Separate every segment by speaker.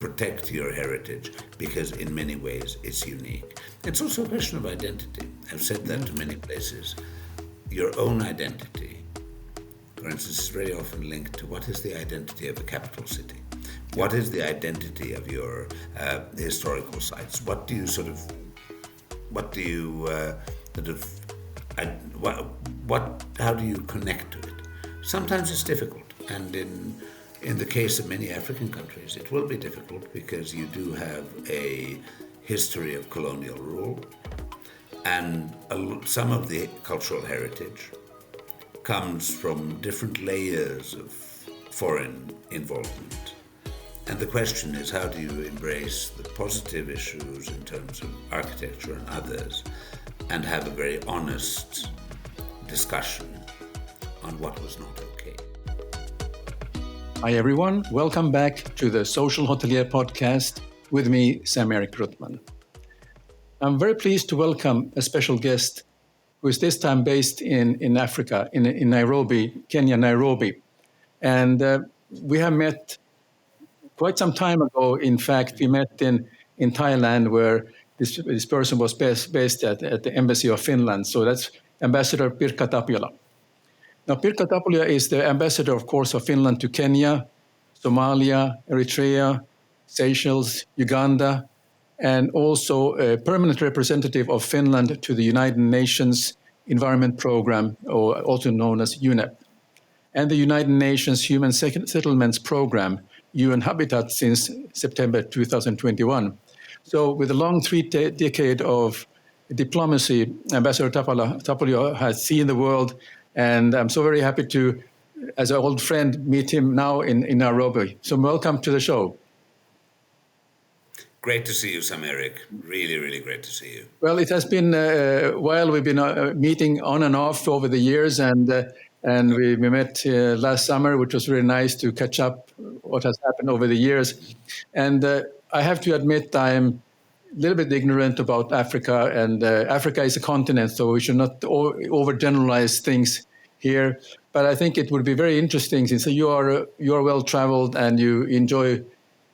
Speaker 1: protect your heritage because in many ways it's unique. It's also a question of identity. I've said that to many places. Your own identity, for instance, is very often linked to what is the identity of a capital city? What is the identity of your historical sites? How do you connect to it? Sometimes it's difficult, and in the case of many African countries, it will be difficult because you do have a history of colonial rule, and some of the cultural heritage comes from different layers of foreign involvement. And the question is, how do you embrace the positive issues in terms of architecture and others, and have a very honest discussion on what was not okay?
Speaker 2: Hi everyone, welcome back to the Social Hotelier podcast with me, Sam-Erik. I'm very pleased to welcome a special guest who is this time based in Africa, in Nairobi, Kenya, Nairobi. And we have met quite some time ago. In fact, we met in Thailand, where this person was based at the Embassy of Finland. So that's Ambassador Pirkka Tapiola. Now, Pirkka Tapiola is the ambassador, of course, of Finland to Kenya, Somalia, Eritrea, Seychelles, Uganda, and also a permanent representative of Finland to the United Nations Environment Programme, or also known as UNEP, and the United Nations Human Settlements Programme, UN Habitat, since September 2021. So with a long decade of diplomacy, Ambassador Tapiola has seen the world, and I'm so very happy to, as an old friend, meet him now in Nairobi. So welcome to the show.
Speaker 1: Great to see you, Sam-Erik. Really, really great to see you.
Speaker 2: Well, it has been a while. We've been meeting on and off over the years, and we met last summer, which was really nice to catch up what has happened over the years. And I have to admit I'm a little bit ignorant about Africa, and Africa is a continent, so we should not overgeneralize things here. But I think it would be very interesting, since you are well traveled and you enjoy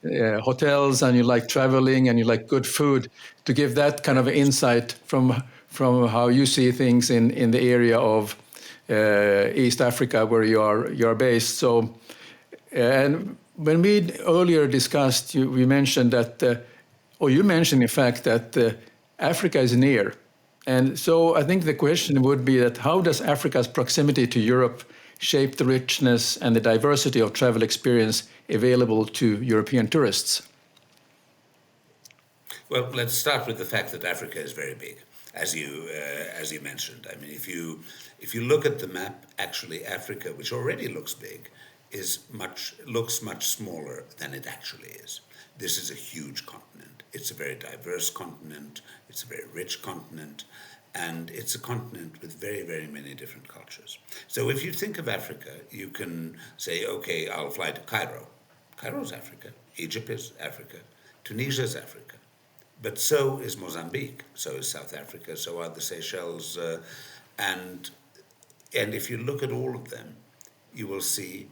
Speaker 2: hotels and you like traveling and you like good food, to give that kind of insight from how you see things in the area of East Africa, where you are based. So, and when we earlier discussed, we mentioned that. You mentioned, in fact, that Africa is near. And so I think the question would be that how does Africa's proximity to Europe shape the richness and the diversity of travel experience available to European tourists?
Speaker 1: Well, let's start with the fact that Africa is very big, as you mentioned. I mean, if you look at the map, actually Africa, which already looks big, looks much smaller than it actually is. This is a huge continent. It's a very diverse continent. It's a very rich continent. And it's a continent with very, very many different cultures. So if you think of Africa, you can say, okay, I'll fly to Cairo. Cairo is Africa. Egypt is Africa. Tunisia is Africa. But so is Mozambique. So is South Africa. So are the Seychelles. And if you look at all of them, you will see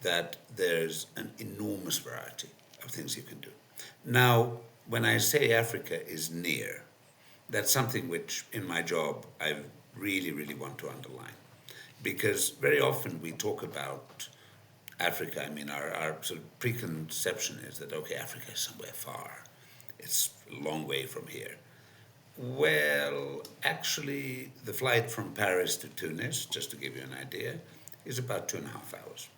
Speaker 1: that there's an enormous variety of things you can do. Now, when I say Africa is near, that's something which in my job I really, really want to underline. Because very often we talk about Africa, I mean, our sort of preconception is that, okay, Africa is somewhere far. It's a long way from here. Well, actually, the flight from Paris to Tunis, just to give you an idea, is about 2.5 hours.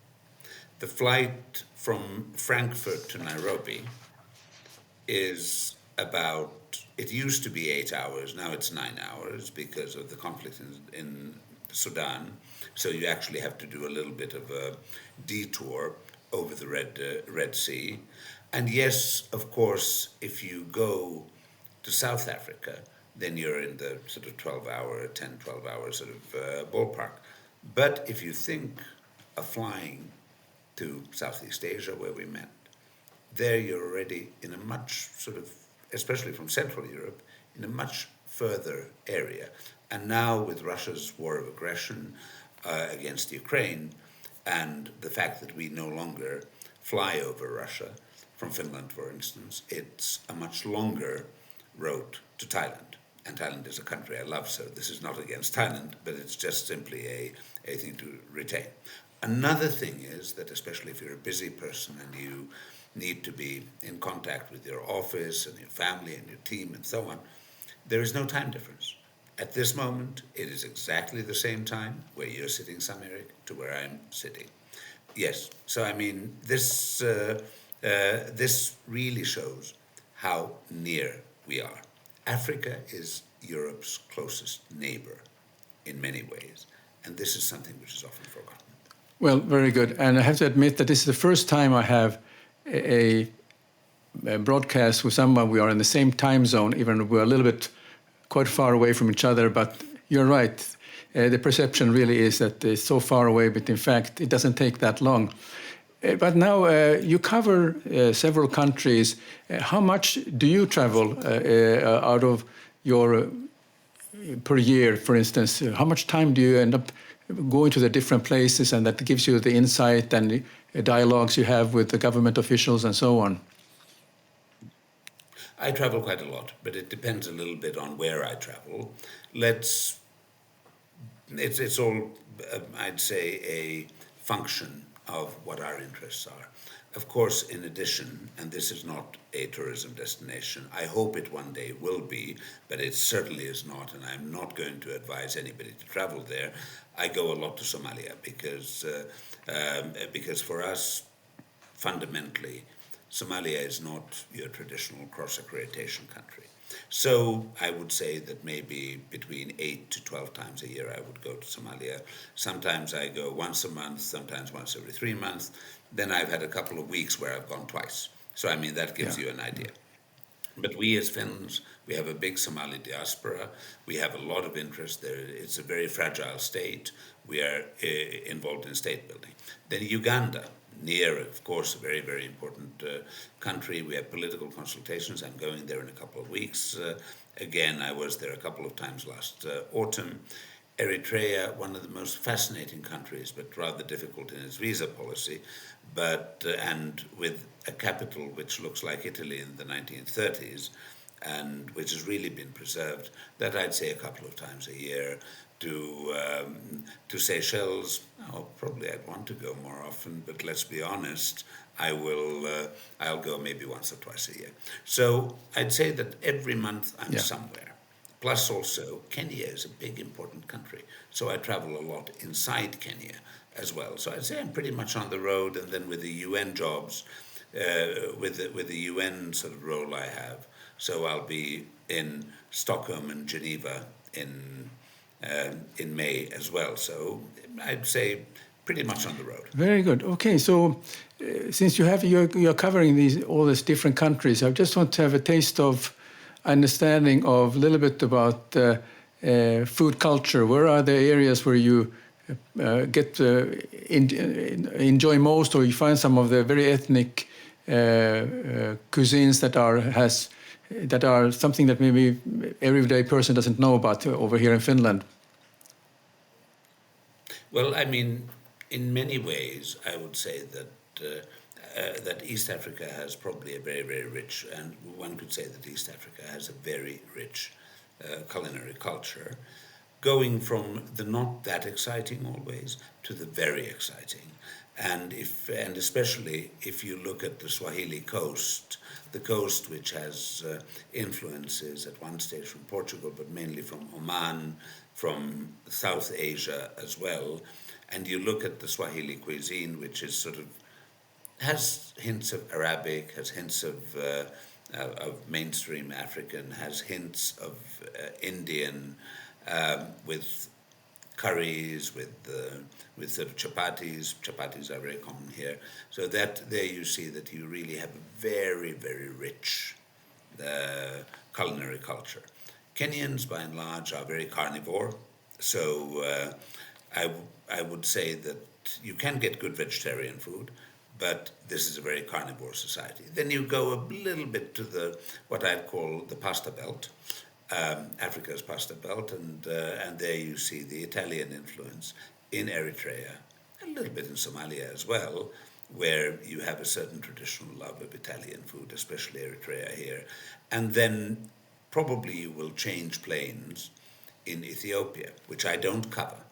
Speaker 1: The flight from Frankfurt to Nairobi is it used to be 8 hours, now it's 9 hours because of the conflict in Sudan. So you actually have to do a little bit of a detour over the Red Sea. And yes, of course, if you go to South Africa, then you're in the sort of 12 hour sort of ballpark. But if you think of flying to Southeast Asia, where we met, there you're already in a much sort of, especially from Central Europe, in a much further area. And now with Russia's war of aggression against Ukraine, and the fact that we no longer fly over Russia from Finland, for instance, it's a much longer road to Thailand. And Thailand is a country I love, so this is not against Thailand, but it's just simply a thing to retain. Another thing is that, especially if you're a busy person and you need to be in contact with your office and your family and your team and so on, there is no time difference. At this moment, it is exactly the same time where you're sitting, Sam-Erik, to where I'm sitting. Yes, so I mean, this really shows how near we are. Africa is Europe's closest neighbor in many ways, and this is something which is often forgotten.
Speaker 2: Well, very good. And I have to admit that this is the first time I have a broadcast with someone. We are in the same time zone, even we're a little bit quite far away from each other, but you're right. The perception really is that it's so far away, but in fact, it doesn't take that long. But now you cover several countries. How much do you travel out of your per year, for instance? How much time do you end up going to the different places, and that gives you the insight and dialogues you have with the government officials and so on?
Speaker 1: I travel quite a lot, but it depends a little bit on where I travel. It's all, I'd say, a function of what our interests are. Of course, in addition, and this is not a tourism destination, I hope it one day will be, but it certainly is not, and I'm not going to advise anybody to travel there. I go a lot to Somalia because for us, fundamentally, Somalia is not your traditional cross-accreditation country. So I would say that maybe between 8 to 12 times a year I would go to Somalia. Sometimes I go once a month, sometimes once every 3 months. Then I've had a couple of weeks where I've gone twice. So I mean, that gives you an idea. But we as Finns, we have a big Somali diaspora. We have a lot of interest there. It's a very fragile state. We are involved in state building. Then Uganda, near, of course, a very, very important country. We have political consultations. I'm going there in a couple of weeks. Again, I was there a couple of times last autumn. Eritrea, one of the most fascinating countries, but rather difficult in its visa policy, and with a capital which looks like Italy in the 1930s, and which has really been preserved. That I'd say a couple of times a year. To Seychelles, probably I'd want to go more often, but let's be honest, I'll go maybe once or twice a year. So I'd say that every month I'm somewhere. Plus also, Kenya is a big, important country. So I travel a lot inside Kenya as well. So I'd say I'm pretty much on the road, and then with the UN jobs, with the UN sort of role I have. So I'll be in Stockholm and Geneva in May as well. So I'd say pretty much on the road.
Speaker 2: Very good. Okay, so since you're covering all these different countries, I just want to have a taste of understanding of a little bit about food culture. Where are the areas where you get to enjoy most, or you find some of the very ethnic cuisines that are something that maybe everyday person doesn't know about over here in Finland?
Speaker 1: Well, I mean, in many ways, I would say that East Africa has probably a very, very rich, and one could say that East Africa has a very rich culinary culture, going from the not that exciting always to the very exciting. And especially if you look at the Swahili coast, the coast which has influences at one stage from Portugal, but mainly from Oman, from South Asia as well, and you look at the Swahili cuisine, which is has hints of Arabic, has hints of mainstream African, has hints of Indian, with curries, with sort of chapatis. Chapatis are very common here. So that there you see that you really have a very, very rich culinary culture. Kenyans, by and large, are very carnivore. So I would say that you can get good vegetarian food, but this is a very carnivore society. Then you go a little bit to what I'd call the pasta belt, Africa's pasta belt, and there you see the Italian influence in Eritrea, a little bit in Somalia as well, where you have a certain traditional love of Italian food, especially Eritrea here. And then probably you will change planes in Ethiopia, which I don't cover,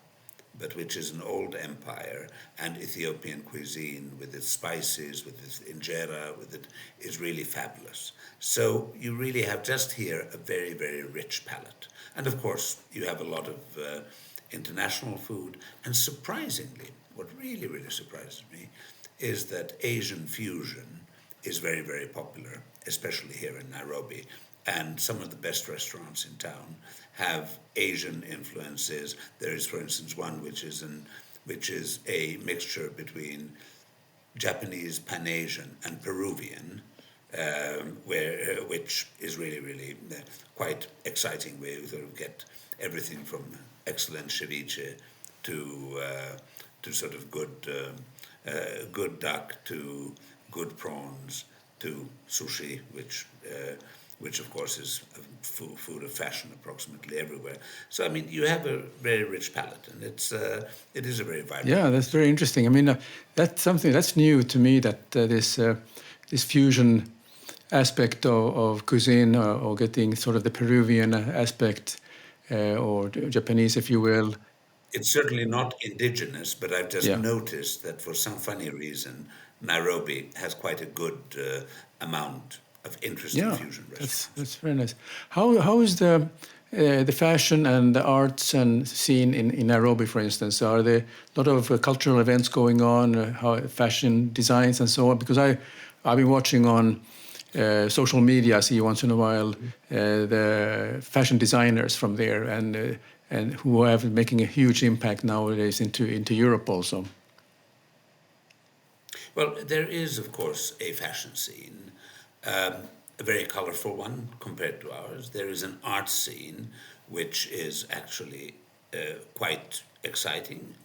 Speaker 1: but which is an old empire, and Ethiopian cuisine with its spices, with its injera, with it, is really fabulous. So you really have just here a very, very rich palate. And of course, you have a lot of international food. And surprisingly, what really, really surprises me is that Asian fusion is very, very popular, especially here in Nairobi. And some of the best restaurants in town have Asian influences. There is, for instance, one which is a mixture between Japanese, Pan-Asian, and Peruvian, which is really, really quite exciting. Where you sort of get everything from excellent ceviche to sort of good duck, to good prawns, to sushi, which of course is food of fashion approximately everywhere. So I mean, you have a very rich palate, and it is a very vibrant.
Speaker 2: Yeah, that's very interesting. I mean, that's something that's new to me. That this fusion aspect of cuisine, or getting sort of the Peruvian aspect, or Japanese, if you will.
Speaker 1: It's certainly not indigenous, but I've just
Speaker 2: Yeah.
Speaker 1: noticed that for some funny reason, Nairobi has quite a good amount of interesting fusion restaurants.
Speaker 2: That's very nice. How is the fashion and the arts and scene in Nairobi, for instance? Are there a lot of cultural events going on? How fashion designs and so on? Because I've been watching on social media. I see once in a while the fashion designers from there, and who are making a huge impact nowadays into Europe also.
Speaker 1: Well, there is, of course, a fashion scene, a very colorful one compared to ours. There is an art scene, which is actually quite exciting.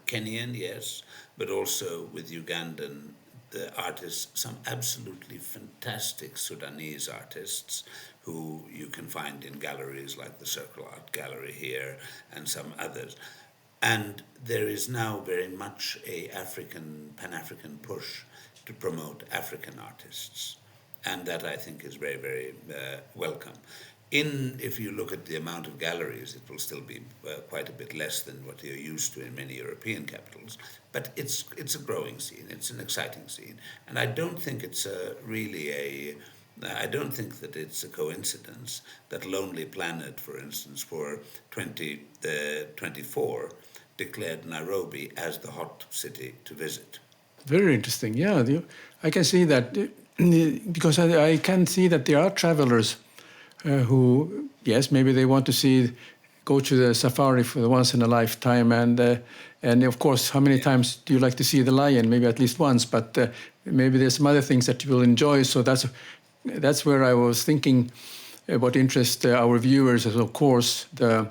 Speaker 1: Kenyan, yes, but also with Ugandan artists, some absolutely fantastic Sudanese artists who you can find in galleries like the Circle Art Gallery here and some others. And there is now very much a Pan-African push to promote African artists. And that I think is very, very welcome. If you look at the amount of galleries, it will still be quite a bit less than what you're used to in many European capitals. But it's a growing scene. It's an exciting scene. And I don't think it's I don't think that it's a coincidence that Lonely Planet, for instance, for 2024, declared Nairobi as the hot city to visit.
Speaker 2: Very interesting. Yeah, I can see that because I can see that there are travelers who, yes, maybe they want to go to the safari for the once in a lifetime, and of course, how many times do you like to see the lion? Maybe at least once, but maybe there's some other things that you will enjoy. So that's where I was thinking what interests our viewers is, of course, the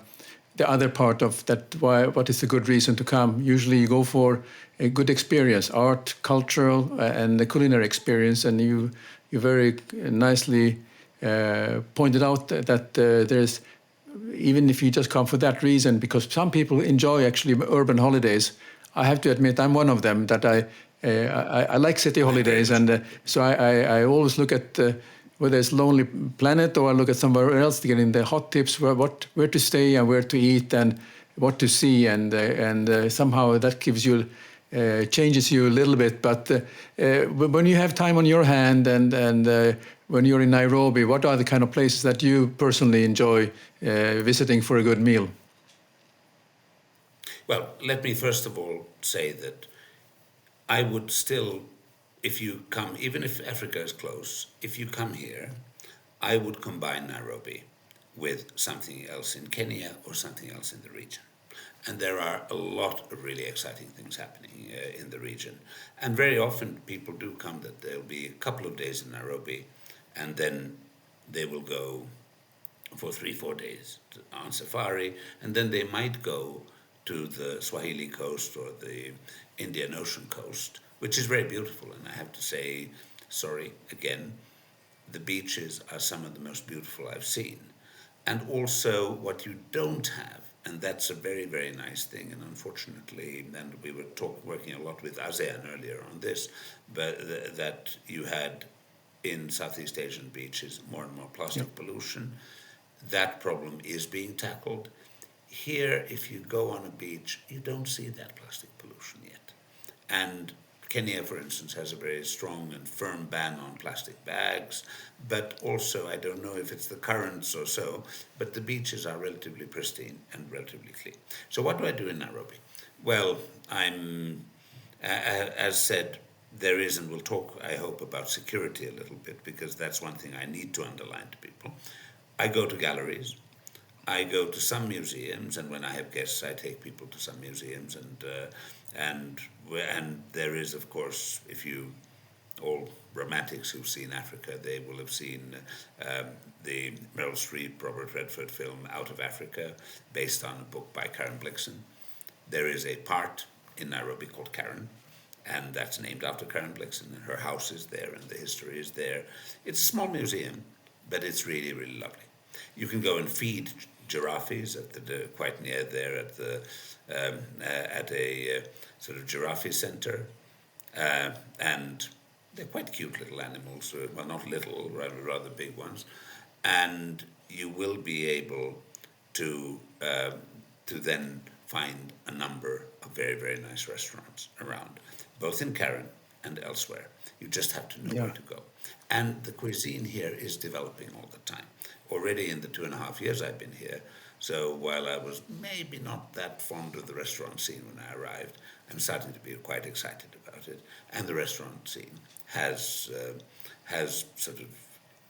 Speaker 2: other part of that. What is a good reason to come? Usually, you go for a good experience, art, cultural, and the culinary experience, and you very nicely pointed out that there's, even if you just come for that reason, because some people enjoy actually urban holidays. I have to admit, I'm one of them, that I like city holidays, and so I always look at whether it's Lonely Planet or I look at somewhere else to get in the hot tips where to stay and where to eat and what to see, and somehow that gives you changes you a little bit. But when you have time on your hand and when you're in Nairobi, what are the kind of places that you personally enjoy visiting for a good meal?
Speaker 1: Well, let me first of all say that I would still, if you come, even if Africa is close, if you come here, I would combine Nairobi with something else in Kenya or something else in the region. And there are a lot of really exciting things happening in the region. And very often people do come that there'll be a couple of days in Nairobi, and then they will go for 3-4 days on safari, and then they might go to the Swahili coast or the Indian Ocean coast, which is very beautiful. And I have to say, sorry, again, the beaches are some of the most beautiful I've seen. And also what you don't have And that's a very, very nice thing. And unfortunately, and we were working a lot with ASEAN earlier on this, but that you had in Southeast Asian beaches more and more plastic pollution. That problem is being tackled. Here, if you go on a beach, you don't see that plastic pollution yet. And Kenya, for instance, has a very strong and firm ban on plastic bags, but also, I don't know if it's the currents or so, but the beaches are relatively pristine and relatively clean. So what do I do in Nairobi? Well, as said, there is, and we'll talk, I hope, about security a little bit, because that's one thing I need to underline to people. I go to galleries. I go to some museums, and when I have guests, I take people to some museums, and there is, of course, if you all romantics who've seen Africa, they will have seen the Meryl Streep, Robert Redford film Out of Africa, based on a book by Karen Blixen. There is a part in Nairobi called Karen, and that's named after Karen Blixen, and her house is there, and the history is there. It's a small museum, but it's really, really lovely. You can go and feed giraffes quite near there at a sort of giraffe center, and they're quite cute little animals. Well, not little, rather big ones, and you will be able to then find a number of very, very nice restaurants around, both in Karen and elsewhere. You just have to know where to go. And the cuisine here is developing all the time. Already in the 2.5 years I've been here, so while I was maybe not that fond of the restaurant scene when I arrived, I'm starting to be quite excited about it. And the restaurant scene has sort of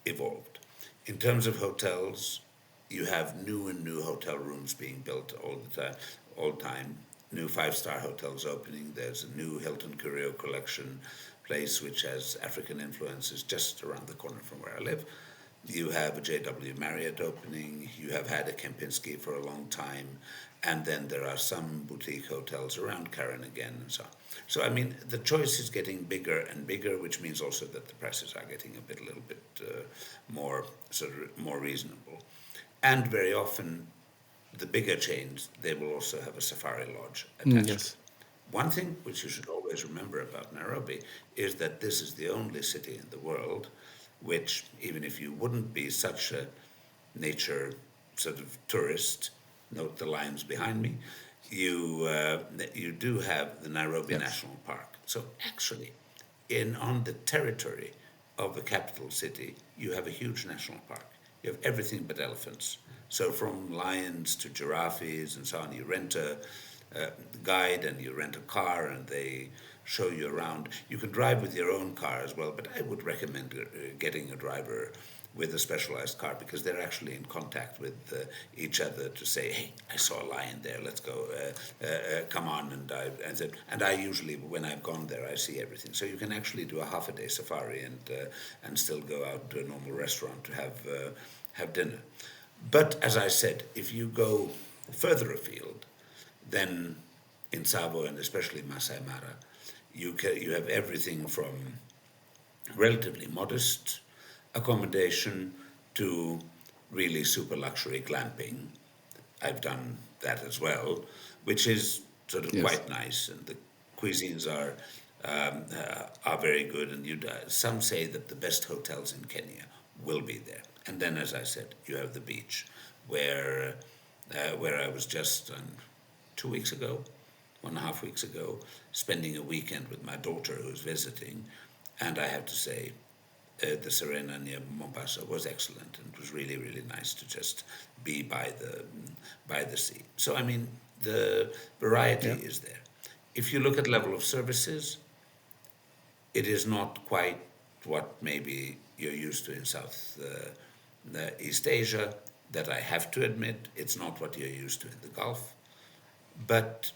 Speaker 1: evolved. In terms of hotels, you have new and new hotel rooms being built all the time. New 5-star hotels opening. There's a new Hilton Curio Collection place which has African influences just around the corner from where I live. You have a JW Marriott opening. You have had a Kempinski for a long time. And then there are some boutique hotels around Karen again and so on. So, I mean, the choice is getting bigger and bigger, which means also that the prices are getting a little bit more reasonable. And very often, the bigger chains, they will also have a safari lodge attached.
Speaker 2: Yes.
Speaker 1: One thing which you should always remember about Nairobi is that this is the only city in the world which, even if you wouldn't be such a nature sort of tourist, note the lines behind me, you do have the Nairobi National Park. So actually, on the territory of the capital city, you have a huge national park. You have everything but elephants. So from lions to giraffes and so on, you rent a guide and you rent a car and they show you around. You can drive with your own car as well, but I would recommend getting a driver with a specialized car, because they're actually in contact with each other to say, hey, I saw a lion there, let's go, come on. And I usually, when I've gone there, I see everything. So you can actually do a half-a-day safari and still go out to a normal restaurant to have dinner. But as I said, if you go further afield, then in Tsavo and especially Masai Mara, you have everything from relatively modest accommodation to really super luxury glamping. I've done that as well, which is sort of quite nice, and the cuisines are very good. And some say that the best hotels in Kenya will be there. And then, as I said, you have the beach, where I was just 2 weeks ago, 1.5 weeks ago, spending a weekend with my daughter who's visiting, and I have to say, the Serena near Mombasa was excellent, and it was really, really nice to just be by the sea. So, I mean, the variety is there. If you look at level of services, it is not quite what maybe you're used to in East Asia. That I have to admit, it's not what you're used to in the Gulf, but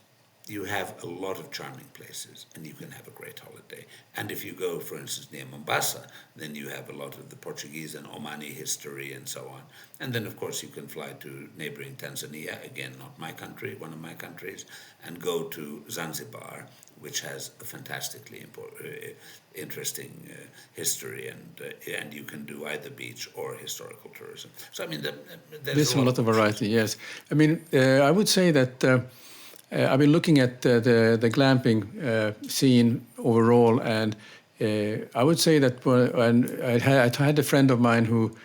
Speaker 1: you have a lot of charming places and you can have a great holiday. And if you go, for instance, near Mombasa, then you have a lot of the Portuguese and Omani history and so on. And then, of course, you can fly to neighboring Tanzania, again, not my country, one of my countries, and go to Zanzibar, which has a fantastically interesting history, and you can do either beach or historical tourism. So I mean,
Speaker 2: There's a lot of variety. Yes, I mean, I would say that I've been looking at the glamping scene overall, and I would say that when I had a friend of mine who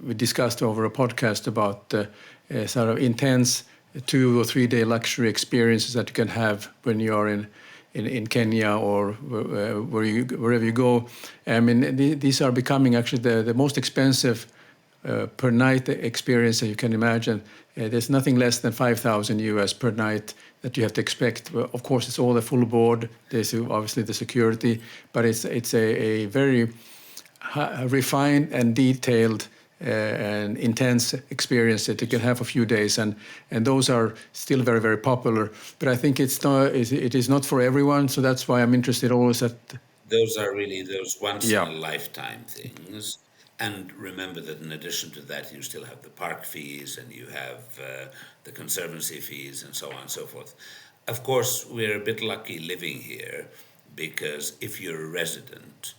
Speaker 2: we discussed over a podcast about sort of intense 2 or 3 day luxury experiences that you can have when you are in Kenya or wherever you go. I mean, these are becoming actually the most expensive per night experience that you can imagine. There's nothing less than 5,000 US per night that you have to expect. Well, of course, it's all the full board. There's obviously the security, but it's a very refined and detailed and intense experience that you can have for a few days, and those are still very, very popular. But I think it is not for everyone, so that's why I'm interested always at.
Speaker 1: Those are really those once in
Speaker 2: Yeah.
Speaker 1: a lifetime things. And remember that in addition to that, you still have the park fees and you have the conservancy fees and so on and so forth. Of course, we're a bit lucky living here because if you're a resident,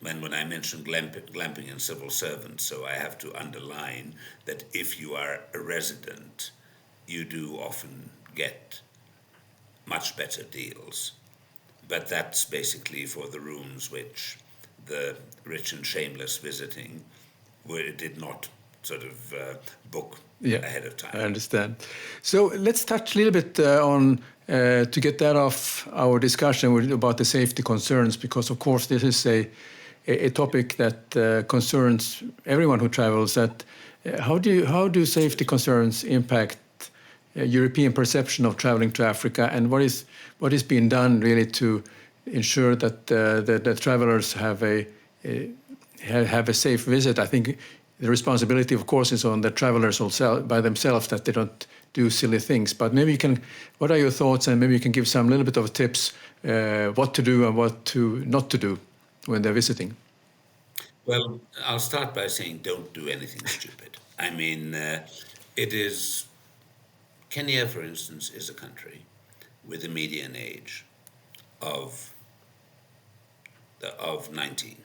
Speaker 1: when I mentioned glamping and civil servants, so I have to underline that if you are a resident, you do often get much better deals. But that's basically for the rooms which the rich and shameless visiting did not sort of book ahead of time.
Speaker 2: I understand. So let's touch a little bit on, to get that off our discussion about the safety concerns, because of course this is a topic that concerns everyone who travels. That how do safety concerns impact European perception of traveling to Africa, and what is being done really to ensure that the travelers have a safe visit? I think the responsibility, of course, is on the travelers by themselves, that they don't do silly things. But maybe you can. What are your thoughts, and maybe you can give some little bit of tips what to do and what to not to do when they're visiting.
Speaker 1: Well, I'll start by saying don't do anything stupid. I mean, it is. Kenya, for instance, is a country with a median age of 19.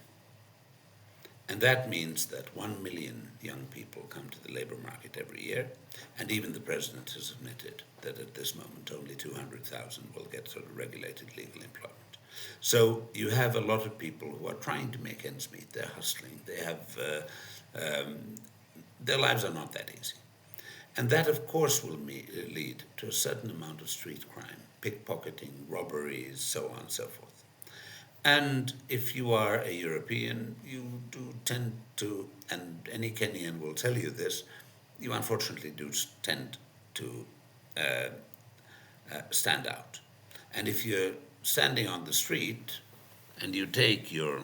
Speaker 1: And that means that 1 million young people come to the labor market every year. And even the president has admitted that at this moment only 200,000 will get sort of regulated legal employment. So you have a lot of people who are trying to make ends meet. They're hustling. They have their lives are not that easy. And that, of course, will lead to a certain amount of street crime, pickpocketing, robberies, so on and so forth. And if you are a European, you do tend to, and any Kenyan will tell you this, you unfortunately do tend to stand out. And if you're standing on the street and you take your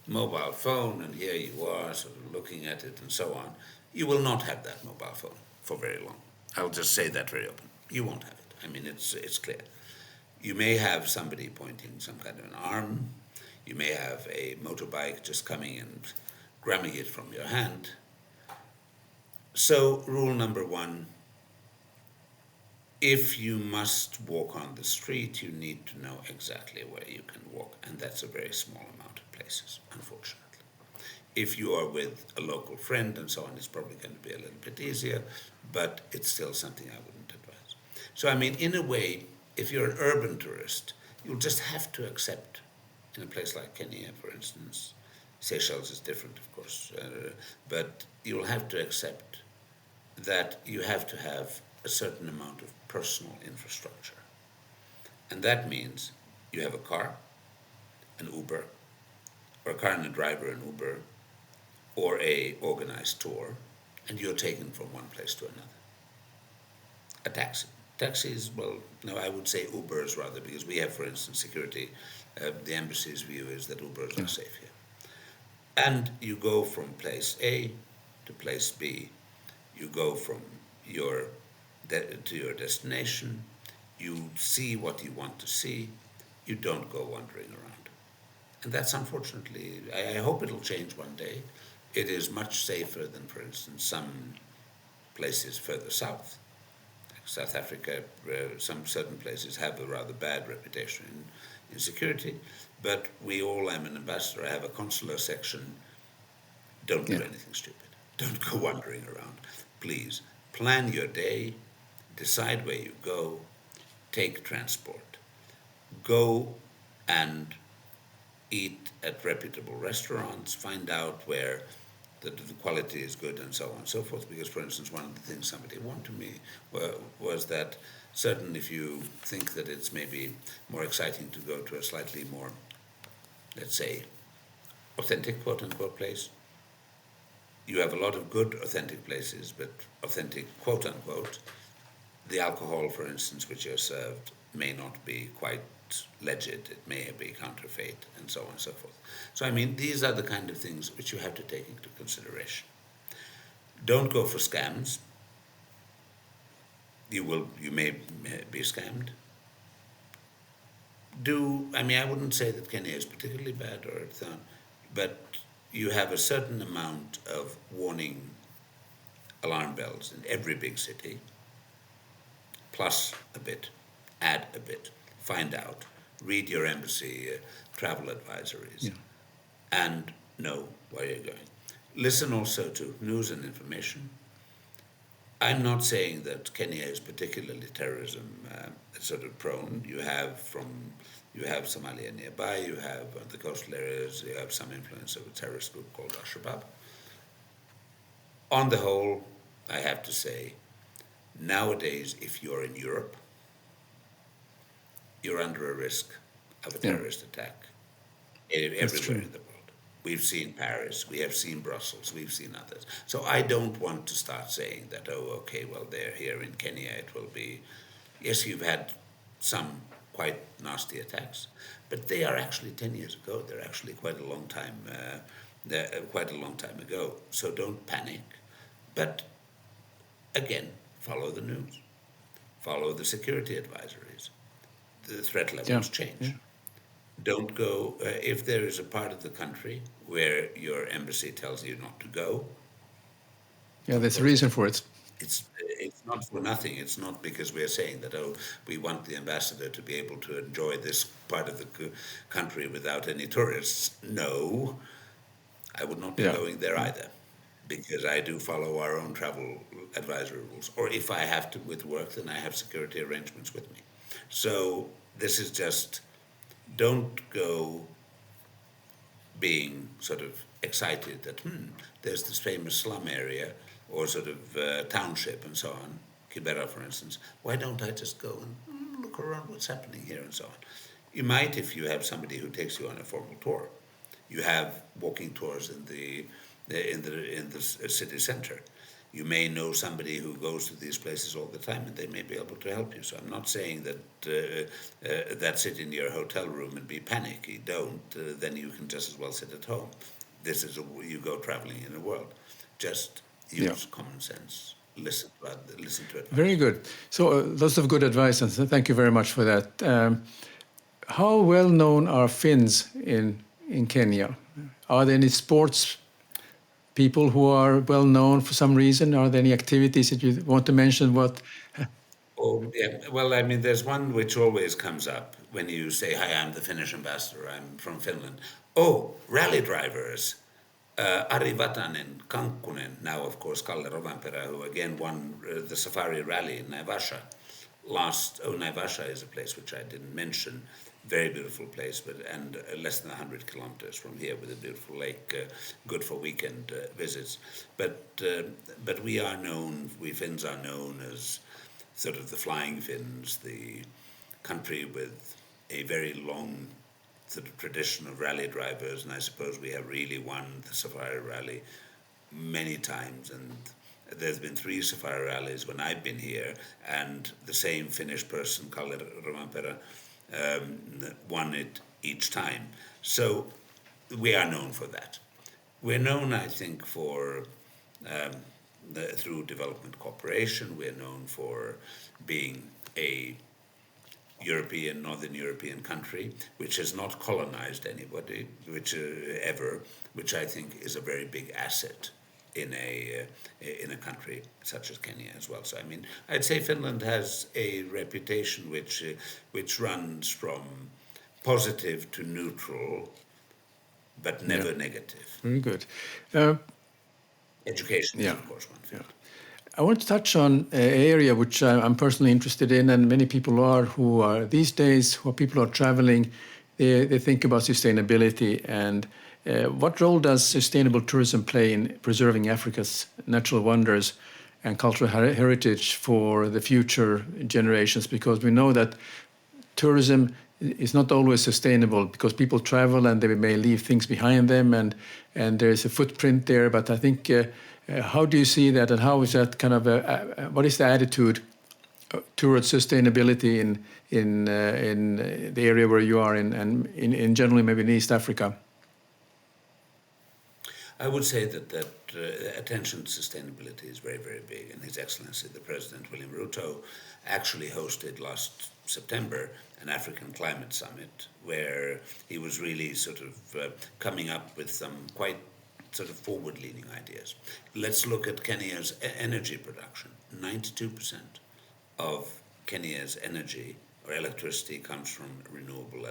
Speaker 1: mobile phone and here you are sort of looking at it and so on, you will not have that mobile phone for very long. I'll just say that very open. You won't have it. I mean, it's clear. You may have somebody pointing some kind of an arm. You may have a motorbike just coming and grabbing it from your hand. So, rule number 1, if you must walk on the street, you need to know exactly where you can walk, and that's a very small amount of places, unfortunately. If you are with a local friend and so on, it's probably going to be a little bit easier, but it's still something I wouldn't advise. So, I mean, in a way, if you're an urban tourist, you'll just have to accept, in a place like Kenya, for instance, Seychelles is different, of course, but you'll have to accept that you have to have a certain amount of personal infrastructure. And that means you have a car, an Uber, or a car and a driver, an Uber, or a organized tour, and you're taken from one place to another. A taxi. Taxis, well, no, I would say Ubers rather, because we have, for instance, security. The embassy's view is that Ubers are safe here. And you go from place A to place B. You go from to your destination. You see what you want to see. You don't go wandering around. And that's unfortunately, I hope it'll change one day. It is much safer than, for instance, some places further south. South Africa, some certain places have a rather bad reputation in security, but we all, I'm an ambassador, I have a consular section. Don't do anything stupid. Don't go wandering around. Please, plan your day, decide where you go, take transport. Go and eat at reputable restaurants, find out where the quality is good and so on and so forth. Because, for instance, one of the things somebody warned to me was that certainly if you think that it's maybe more exciting to go to a slightly more, let's say, authentic, quote-unquote, place, you have a lot of good authentic places, but authentic, quote-unquote, the alcohol, for instance, which you're served may not be quite legit, it may be counterfeit, and so on and so forth. So, I mean, these are the kind of things which you have to take into consideration. Don't go for scams. You may be scammed. I wouldn't say that Kenya is particularly bad but you have a certain amount of warning alarm bells in every big city, plus a bit, add a bit, find out, read your embassy travel advisories, and know where you're going. Listen also to news and information. I'm not saying that Kenya is particularly terrorism sort of prone. You have Somalia nearby, you have the coastal areas, you have some influence of a terrorist group called Al-Shabaab. On the whole, I have to say, nowadays, if you're in Europe, you're under a risk of a terrorist attack everywhere in the world. We've seen Paris, we have seen Brussels, we've seen others. So I don't want to start saying that, they're here in Kenya, it will be... Yes, you've had some quite nasty attacks, but they are actually 10 years ago. They're actually quite a long time ago. So don't panic. But again, follow the news. Follow the security advisories. The threat levels change. Yeah. Don't go, if there is a part of the country where your embassy tells you not to go.
Speaker 2: Yeah, there's a reason for it.
Speaker 1: It's not for nothing. It's not because we're saying that, we want the ambassador to be able to enjoy this part of the country without any tourists. No, I would not be going there either, because I do follow our own travel advisory rules. Or if I have to with work, then I have security arrangements with me. So this is just, don't go being sort of excited that, there's this famous slum area or sort of township and so on, Kibera, for instance. Why don't I just go and look around what's happening here and so on? You might if you have somebody who takes you on a formal tour. You have walking tours in the city center. You may know somebody who goes to these places all the time, and they may be able to help you. So I'm not saying that sit in your hotel room and be panicky. Don't. Then you can just as well sit at home. This is you go traveling in the world. Just use common sense. Listen to it.
Speaker 2: Very good. So lots of good advice, and thank you very much for that. How well known are Finns in Kenya? Are there any sports people who are well known for some reason? Are there any activities that you want to mention?
Speaker 1: Well, I mean, there's one which always comes up when you say, "Hi, I'm the Finnish ambassador. I'm from Finland." Oh, rally drivers. Ari Vatanen, Kankkunen, now of course Kalle Rovanperä, who again won the safari rally in Naivasha. Naivasha is a place which I didn't mention. Very beautiful place, and less than 100 kilometers from here with a beautiful lake, good for weekend visits. But we Finns are known as sort of the Flying Finns, the country with a very long sort of tradition of rally drivers, and I suppose we have really won the safari rally many times, and there's been 3 safari rallies when I've been here, and the same Finnish person, Kalle Rovanperä, won it each time. So we are known for that. We're known, I think, for through development cooperation. We're known for being a Northern European country, which has not colonized anybody, which I think is a very big asset in a country such as Kenya as well. So I mean, I'd say Finland has a reputation which runs from positive to neutral, but never negative.
Speaker 2: Very good.
Speaker 1: Education is, of course, one thing.
Speaker 2: I want to touch on an area which I'm personally interested in, and many people are who are these days, who people are traveling, they think about sustainability and what role does sustainable tourism play in preserving Africa's natural wonders and cultural heritage for the future generations? Because we know that tourism is not always sustainable because people travel and they may leave things behind them and there's a footprint there. But I think, how do you see that, and how is that kind of what is the attitude towards sustainability in the area where you are and in generally maybe in East Africa?
Speaker 1: I would say that attention to sustainability is very, very big, and His Excellency the President William Ruto actually hosted last September an African climate summit where he was really sort of coming up with some quite sort of forward-leaning ideas. Let's look at Kenya's energy production. 92% of Kenya's energy or electricity comes from renewable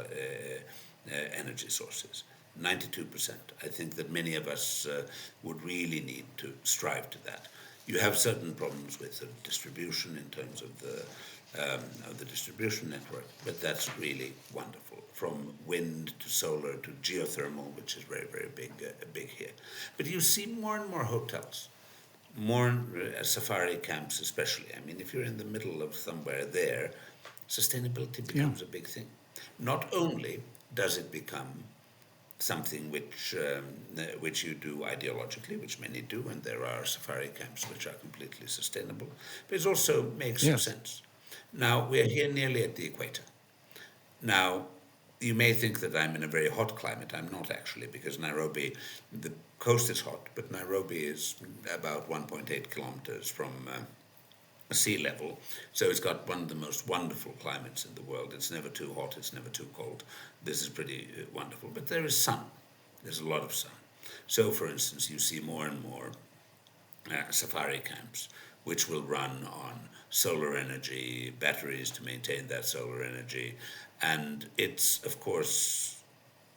Speaker 1: energy sources. 92%. I think that many of us would really need to strive to that. You have certain problems with the distribution in terms of the distribution network, but that's really wonderful. From wind to solar to geothermal, which is very, very big here. But you see more and more hotels, more safari camps especially. I mean, if you're in the middle of somewhere there, sustainability becomes a big thing. Not only does it become something which you do ideologically, which many do, and there are safari camps which are completely sustainable, but it also makes some sense. Now, we're here nearly at the equator. Now, you may think that I'm in a very hot climate. I'm not actually, because Nairobi, the coast is hot, but Nairobi is about 1.8 kilometers from sea level. So it's got one of the most wonderful climates in the world. It's never too hot, it's never too cold. This is pretty wonderful. But there is sun. There's a lot of sun. So, for instance, you see more and more safari camps, which will run on solar energy, batteries to maintain that solar energy. And it's, of course,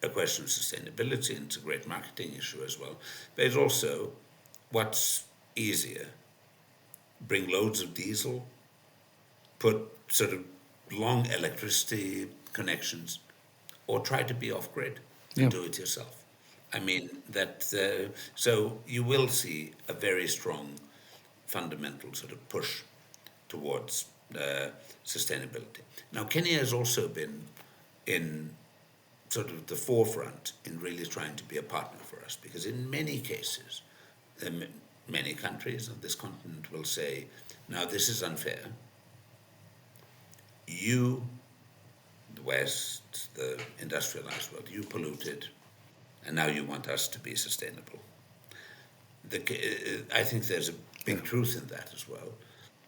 Speaker 1: a question of sustainability, and it's a great marketing issue as well. But it's also what's easier. Bring loads of diesel, put sort of long electricity connections, or try to be off-grid and do it yourself. I mean, so you will see a very strong fundamental sort of push towards sustainability. Now, Kenya has also been in sort of the forefront in really trying to be a partner for us, because in many cases, many countries on this continent will say, now this is unfair. You, the West, the industrialized world, you polluted, and now you want us to be sustainable. I think there's a big truth in that as well.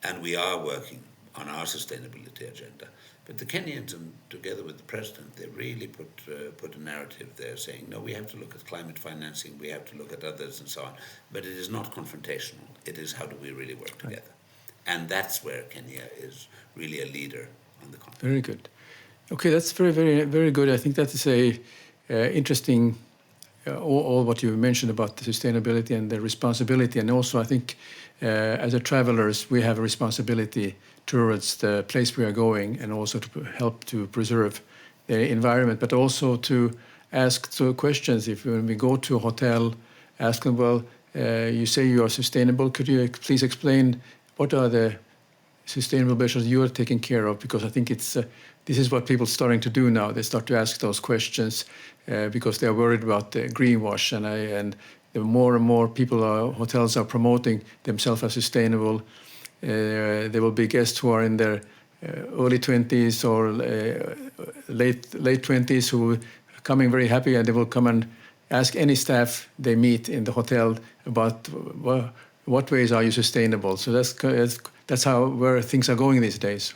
Speaker 1: And we are working on our sustainability agenda. But the Kenyans, together with the president, they really put a narrative there saying, no, we have to look at climate financing, we have to look at others and so on. But it is not confrontational. It is how do we really work together. And that's where Kenya is really a leader on the continent.
Speaker 2: Very good. Okay, that's very, very, very good. I think that is a interesting, all what you mentioned about the sustainability and the responsibility. And also, I think as a travelers, we have a responsibility towards the place we are going, and also to help to preserve the environment, but also to ask questions. If when we go to a hotel, ask them, well, you say you are sustainable. Could you please explain what are the sustainable measures you are taking care of? Because I think this is what people are starting to do now. They start to ask those questions because they are worried about the greenwash, and the more and more hotels are promoting themselves as sustainable. There will be guests who are in their early 20s or late 20s who are coming very happy, and they will come and ask any staff they meet in the hotel about what ways are you sustainable. So that's where things are going these days.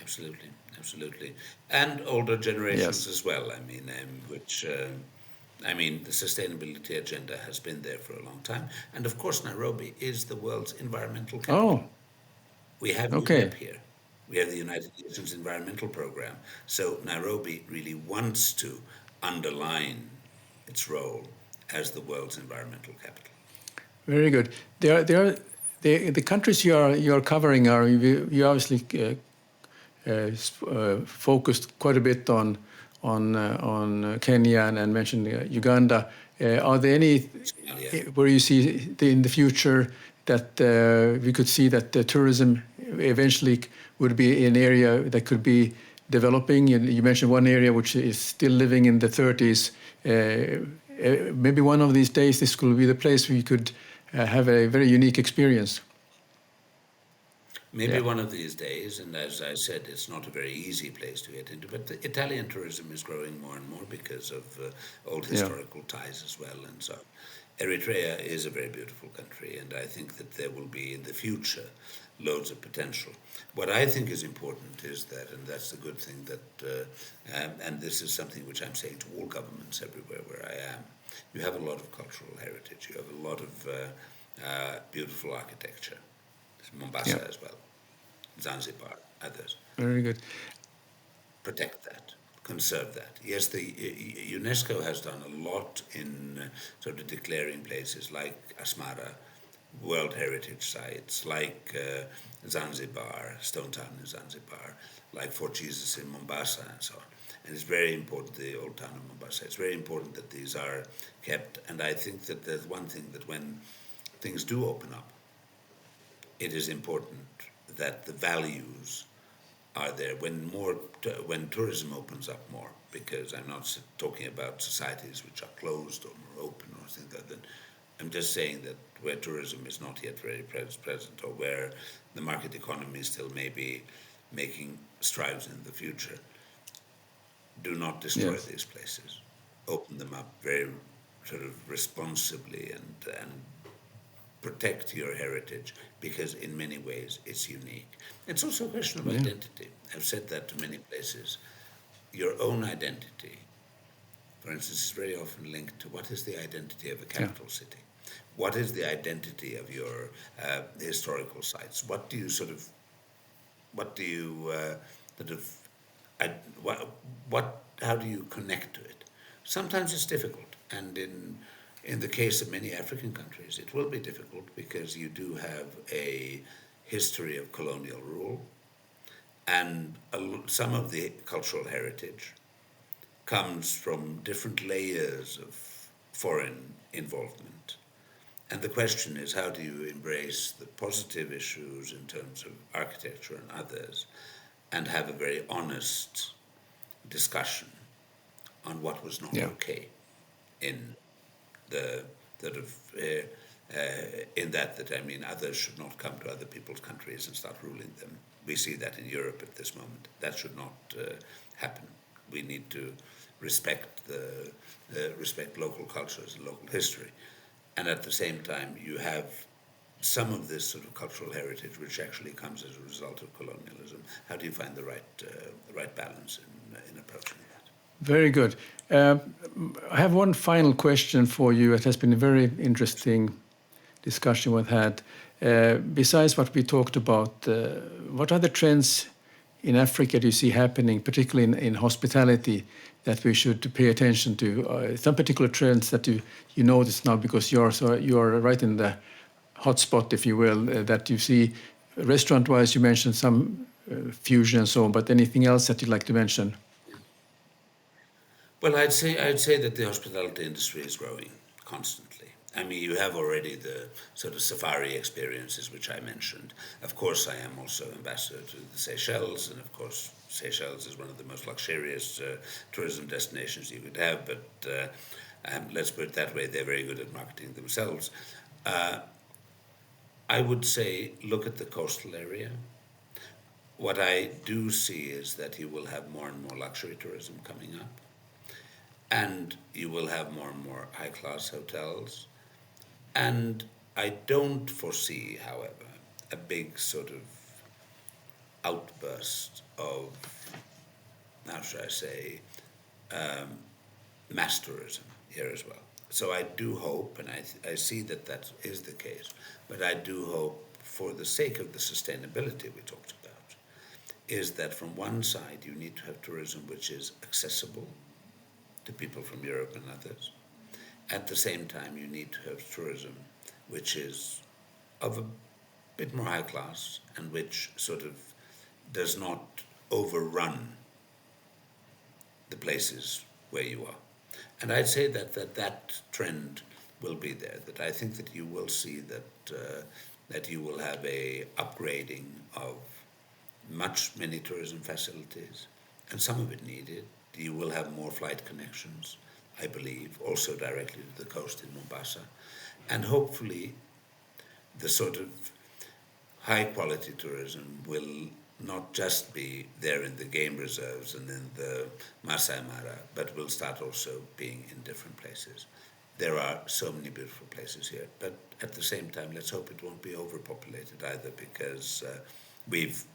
Speaker 1: Absolutely. And older generations as well. I mean, which I mean, the sustainability agenda has been there for a long time. And of course, Nairobi is the world's environmental capital.
Speaker 2: Oh,
Speaker 1: We have
Speaker 2: okay.
Speaker 1: UNEP here. We have the United Nations Environmental Program. So Nairobi really wants to underline its role as the world's environmental capital.
Speaker 2: Very good. The countries you are covering are you obviously focused quite a bit on Kenya and mentioned Uganda. Are there any
Speaker 1: Somalia.
Speaker 2: where you see in the future that we could see that the tourism eventually would be an area that could be developing? You mentioned one area which is still living in the 30s. Maybe one of these days this could be the place where you could have a very unique experience.
Speaker 1: Maybe
Speaker 2: Yeah.
Speaker 1: one of these days, and as I said, it's not a very easy place to get into, but the Italian tourism is growing more and more because of old historical ties as well. And so Eritrea is a very beautiful country, and I think that there will be in the future loads of potential. What I think is important is that, and that's the good thing, that, and this is something which I'm saying to all governments everywhere where I am, you have a lot of cultural heritage, you have a lot of beautiful architecture, Mombasa as well. Zanzibar, others.
Speaker 2: Very good.
Speaker 1: Protect that, conserve that. Yes, the UNESCO has done a lot in sort of declaring places like Asmara, World Heritage Sites, like Zanzibar, Stone Town in Zanzibar, like Fort Jesus in Mombasa and so on. And it's very important, the old town of Mombasa, it's very important that these are kept. And I think that there's one thing that when things do open up, it is important that the values are there when tourism opens up more, because I'm not talking about societies which are closed or more open or things like that. I'm just saying that where tourism is not yet very present, or where the market economy still may be making strides in the future, do not destroy these places. Open them up very sort of responsibly and protect your heritage, because in many ways it's unique. It's also a question of identity. I've said that to many places. Your own identity, for instance, is very often linked to what is the identity of a capital city? What is the identity of your historical sites? How do you connect to it? Sometimes it's difficult, and in the case of many African countries, it will be difficult because you do have a history of colonial rule, and some of the cultural heritage comes from different layers of foreign involvement. And the question is, how do you embrace the positive issues in terms of architecture and others, and have a very honest discussion on what was not okay in the sort of in that I mean, others should not come to other people's countries and start ruling them. We see that in Europe at this moment. That should not happen. We need to respect respect local cultures and local history, and at the same time, you have some of this sort of cultural heritage which actually comes as a result of colonialism. How do you find the right balance in approaching that?
Speaker 2: Very good. I have one final question for you. It has been a very interesting discussion we've had. Besides what we talked about, what are the trends in Africa do you see happening, particularly in hospitality, that we should pay attention to? Some particular trends that you notice now, because you're right in the hotspot, if you will, that you see restaurant-wise. You mentioned some fusion and so on, but anything else that you'd like to mention?
Speaker 1: Well, I'd say that the hospitality industry is growing constantly. I mean, you have already the sort of safari experiences which I mentioned. Of course, I am also ambassador to the Seychelles, and of course, Seychelles is one of the most luxurious tourism destinations you could have. But let's put it that way: they're very good at marketing themselves. I would say, look at the coastal area. What I do see is that you will have more and more luxury tourism coming up. And you will have more and more high-class hotels. And I don't foresee, however, a big sort of outburst of, how should I say, mass tourism. here as well. So I do hope, and I see that that is the case, but I do hope, for the sake of the sustainability we talked about, is that from one side you need to have tourism which is accessible to people from Europe and others. At the same time, you need to have tourism which is of a bit more high class and which sort of does not overrun the places where you are. And I'd say that trend will be there, that I think that you will see that you will have a upgrading of many tourism facilities, and some of it needed. You will have more flight connections, I believe, also directly to the coast in Mombasa. And hopefully the sort of high quality tourism will not just be there in the game reserves and in the Masai Mara, but will start also being in different places. There are so many beautiful places here, but at the same time, let's hope it won't be overpopulated either, because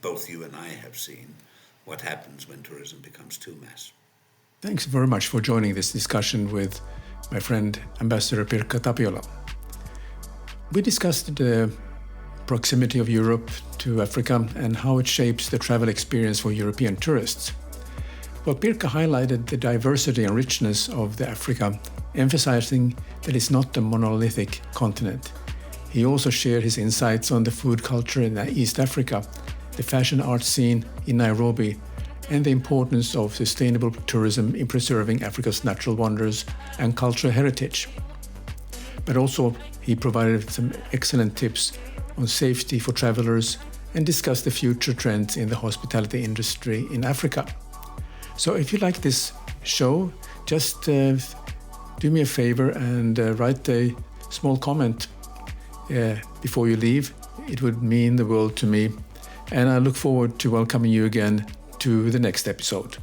Speaker 1: both you and I have seen what happens when tourism becomes too mass.
Speaker 2: Thanks very much for joining this discussion with my friend Ambassador Pirkka Tapiola. We discussed the proximity of Europe to Africa and how it shapes the travel experience for European tourists. Well, Pirkka highlighted the diversity and richness of the Africa, emphasizing that it's not a monolithic continent. He also shared his insights on the food culture in East Africa, the fashion art scene in Nairobi, and the importance of sustainable tourism in preserving Africa's natural wonders and cultural heritage. But also, he provided some excellent tips on safety for travelers and discussed the future trends in the hospitality industry in Africa. So if you like this show, just do me a favor and write a small comment before you leave. It would mean the world to me. And I look forward to welcoming you again to the next episode.